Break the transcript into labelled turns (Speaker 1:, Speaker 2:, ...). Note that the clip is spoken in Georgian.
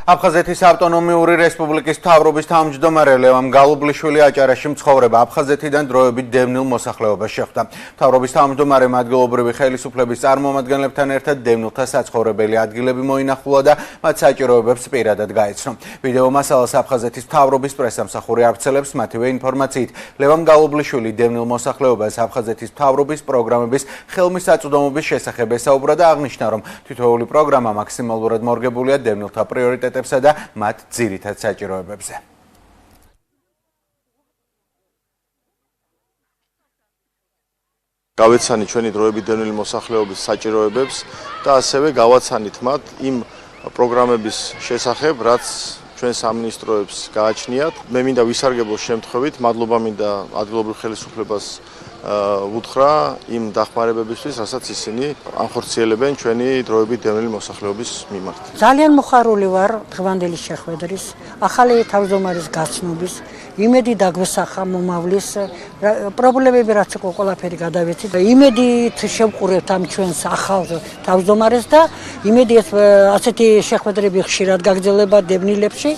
Speaker 1: აფხაზეთის ავტონომიური რესპუბლიკის მთავრობის თავმჯდომარე ლევან გალუბლიშვილი აჭარაში მცხოვრება აფხაზეთიდან დროებით დევნილ მოსახლეობას შეხვდა. მთავრობის თავმჯდომარემ ადგილობრივი ხელისუფლების წარმომადგენლებთან ერთად დევნილთა საცხოვრებელი ადგილები მოინახულა და მათ საჭიროებებს პირადად გაეცნო. ვიდეო მასალას აფხაზეთის მთავრობის პრესამსახური ავრცელებს. მათივე ინფორმაციით, ლევან გალუბლიშვილი დევნილ მოსახლეობას აფხაზეთის მთავრობის პროგრამების ხელმისაწვდომობის შესახებ ესაუბრა და აღნიშნა, რომ თითოეული პროგრამა მაქსიმალურად მორგებულია დევნილთა პრიორიტეტებსა და მათ ძირითად საჭიროებებზე.
Speaker 2: გავეცანით ჩვენი დროებით დევნილი მოსახლეობის საჭიროებებს და ასევე გავაცანით მათ იმ პროგრამების შესახებ, რაც ჩვენ სამინისტროებს გააჩნიათ. მე მინდა ვისარგებლო შემთხვევით, მადლობა მინდა ადგილობრივ ხელისუფლებას უთხრა იმ დახმარებებისთვის, რასაც ისინი ანხორციელებენ ჩვენი დროებით დევნილი მოსახლეობის მიმართ.
Speaker 3: ძალიან მოხარული ვარ დღევანდელი შეხვედრის, ახალი თავმჯდომარის გაცნობის, იმედი დაგვესახა მომავლის პრობლემები, რაც იყო ყველაფერი გადავეცით. იმედით შევყურებთ ამ ჩვენს ახალ თავმჯდომარეს და იმედი ასეთი შეხვედრები ხშირად გაგრძელება დევნილებში.